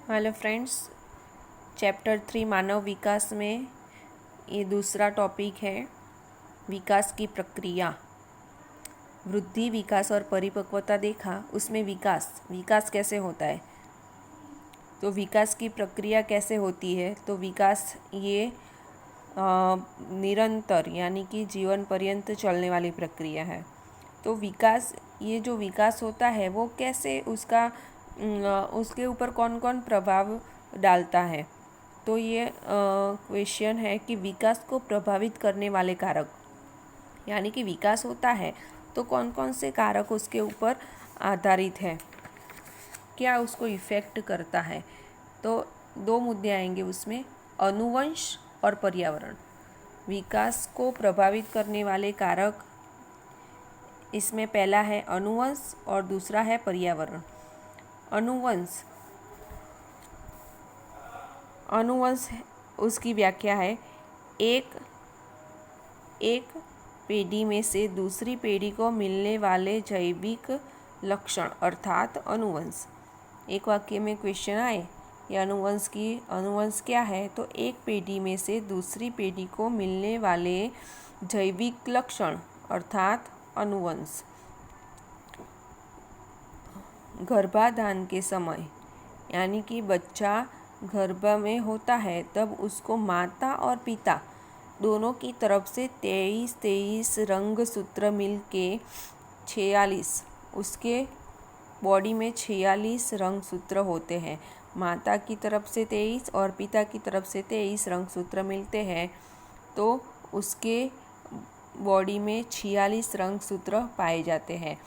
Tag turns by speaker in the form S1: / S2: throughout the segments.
S1: Hello friends, chapter 3 मानव विकास में ये दूसरा टॉपिक है विकास की प्रक्रिया। वृद्धि, विकास और परिपक्वता देखा। उसमें विकास कैसे होता है, तो विकास की प्रक्रिया कैसे होती है। तो विकास ये निरंतर यानी कि जीवन पर्यंत चलने वाली प्रक्रिया है। तो ये जो विकास होता है वो कैसे उसके ऊपर कौन कौन प्रभाव डालता है। तो ये क्वेश्चन है कि विकास को प्रभावित करने वाले कारक, यानी कि विकास होता है तो कौन कौन से कारक उसके ऊपर आधारित है, क्या उसको इफ़ेक्ट करता है। तो दो मुद्दे आएंगे उसमें, अनुवंश और पर्यावरण। विकास को प्रभावित करने वाले कारक, इसमें पहला है अनुवंश और दूसरा है पर्यावरण। अनुवंश उसकी व्याख्या है एक पीढ़ी में से दूसरी पीढ़ी को मिलने वाले जैविक लक्षण अर्थात अनुवंश। एक वाक्य में क्वेश्चन आए ये अनुवंश क्या है, तो एक पीढ़ी में से दूसरी पीढ़ी को मिलने वाले जैविक लक्षण अर्थात अनुवंश। गर्भाधान के समय यानी कि बच्चा गर्भ में होता है तब उसको माता और पिता दोनों की तरफ से 23 रंगसूत्र मिल के 46, उसके बॉडी में 46 रंगसूत्र होते हैं। माता की तरफ से 23 और पिता की तरफ से 23 रंगसूत्र मिलते हैं, तो उसके बॉडी में 46 रंगसूत्र पाए जाते हैं।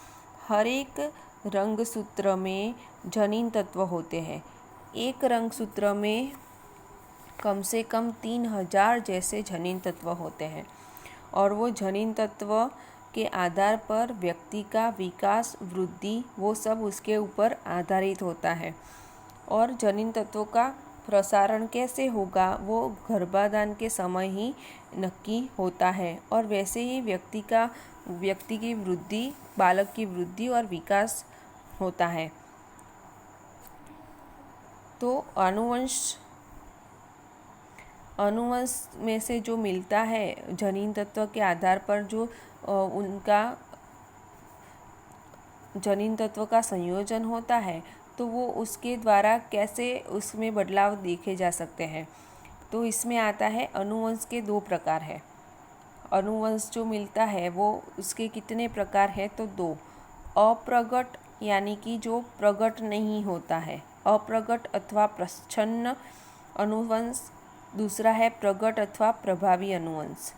S1: हर एक रंगसूत्र में जनिन तत्व होते हैं। एक रंगसूत्र में कम से कम 3000 जैसे जनिन तत्व होते हैं और वो जनिन तत्व के आधार पर व्यक्ति का विकास, वृद्धि, वो सब उसके ऊपर आधारित होता है। और जनिन तत्वों का प्रसारण कैसे होगा वो गर्भाधान के समय ही नक्की होता है। और वैसे ही व्यक्ति की वृद्धि, बालक की वृद्धि और विकास होता है। तो अनुवंश में से जो मिलता है जनिन तत्व के आधार पर जो उनका जनिन तत्व का संयोजन होता है, तो वो उसके द्वारा कैसे उसमें बदलाव देखे जा सकते हैं। तो इसमें आता है अनुवंश के 2 प्रकार है। अनुवंश जो मिलता है वो उसके कितने प्रकार हैं, तो 2। अप्रगट यानी कि जो प्रगट नहीं होता है, अप्रगट अथवा प्रच्छन्न अनुवंश। दूसरा है प्रगट अथवा प्रभावी अनुवंश।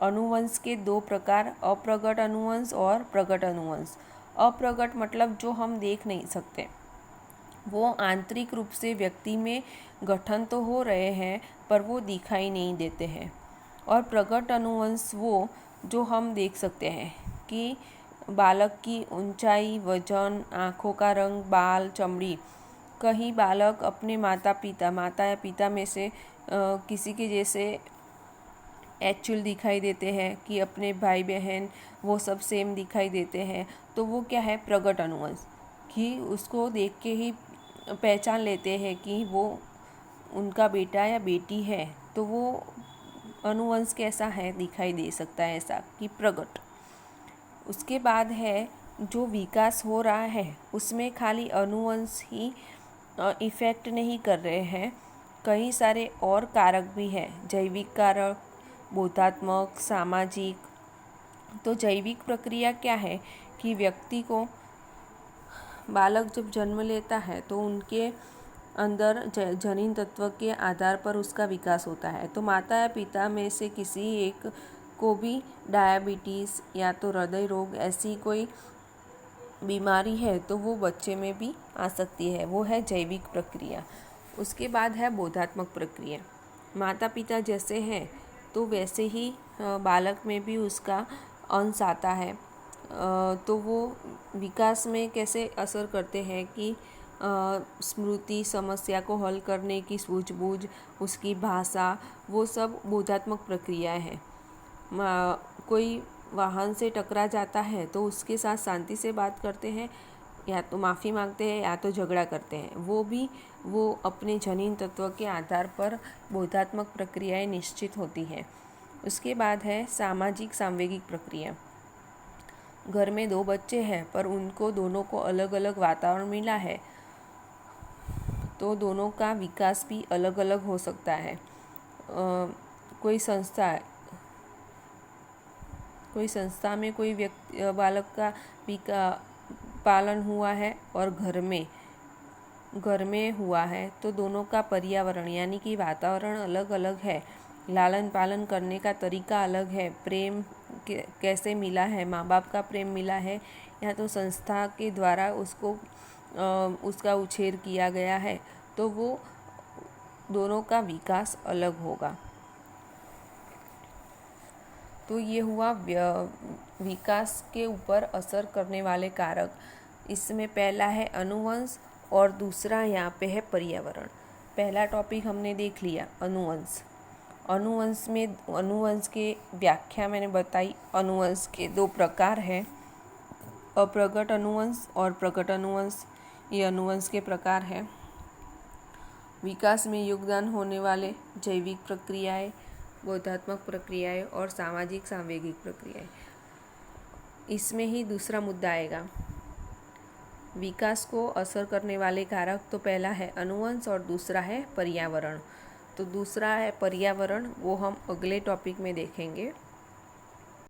S1: अनुवंश के 2 प्रकार, अप्रगट अनुवंश और प्रगट अनुवंश। अप्रगट मतलब जो हम देख नहीं सकते, वो आंतरिक रूप से व्यक्ति में गठन तो हो रहे हैं पर वो दिखाई नहीं देते हैं। और प्रगट अनुवंश वो जो हम देख सकते हैं कि बालक की ऊंचाई, वजन, आँखों का रंग, बाल, चमड़ी। कहीं बालक अपने माता या पिता में से किसी के जैसे एक्चुअल दिखाई देते हैं कि अपने भाई बहन वो सब सेम दिखाई देते हैं, तो वो क्या है, प्रगट अनुवंश। कि उसको देख के ही पहचान लेते हैं कि वो उनका बेटा या बेटी है, तो वो अनुवंश कैसा है, दिखाई दे सकता है ऐसा कि प्रगट। उसके बाद है जो विकास हो रहा है उसमें खाली अनुवंश ही इफ़ेक्ट नहीं कर रहे हैं, कई सारे और कारक भी हैं, जैविक कारक, बोधात्मक, सामाजिक। तो जैविक प्रक्रिया क्या है कि व्यक्ति को, बालक जब जन्म लेता है तो उनके अंदर जनिन तत्व के आधार पर उसका विकास होता है। तो माता या पिता में से किसी एक को भी डायबिटीज़ या तो हृदय रोग ऐसी कोई बीमारी है तो वो बच्चे में भी आ सकती है, वो है जैविक प्रक्रिया। उसके बाद है बोधात्मक प्रक्रिया। माता पिता जैसे हैं तो वैसे ही बालक में भी उसका अंश आता है। तो वो विकास में कैसे असर करते हैं कि स्मृति, समस्या को हल करने की सूझबूझ, उसकी भाषा, वो सब बोधात्मक प्रक्रियाएं हैं। कोई वाहन से टकरा जाता है तो उसके साथ शांति से बात करते हैं, या तो माफ़ी मांगते हैं या तो झगड़ा करते हैं, वो अपने जनीन तत्व के आधार पर बोधात्मक प्रक्रियाएं निश्चित होती हैं। उसके बाद है सामाजिक सांवेगिक प्रक्रिया। घर में दो बच्चे हैं पर उनको दोनों को अलग अलग वातावरण मिला है, तो दोनों का विकास भी अलग अलग हो सकता है। कोई संस्था में कोई बालक का पालन हुआ है और घर में हुआ है, तो दोनों का पर्यावरण यानी कि वातावरण अलग अलग है, लालन पालन करने का तरीका अलग है, प्रेम कैसे मिला है, माँ बाप का प्रेम मिला है या तो संस्था के द्वारा उसका उछेर किया गया है, तो वो दोनों का विकास अलग होगा। तो ये हुआ विकास के ऊपर असर करने वाले कारक। इसमें पहला है अनुवंश और दूसरा यहाँ पे है पर्यावरण। पहला टॉपिक हमने देख लिया अनुवंश। अनुवंश के व्याख्या मैंने बताई। अनुवंश के दो प्रकार हैं, अप्रगट अनुवंश और प्रकट अनुवंश। ये अनुवंश के प्रकार हैं। विकास में योगदान होने वाले जैविक प्रक्रियाएं, बोधात्मक प्रक्रियाएं और सामाजिक सांवेगिक प्रक्रियाएं। इसमें ही दूसरा मुद्दा आएगा। विकास को असर करने वाले कारक तो पहला है अनुवंश और दूसरा है पर्यावरण। तो दूसरा है पर्यावरण, वो हम अगले टॉपिक में देखेंगे।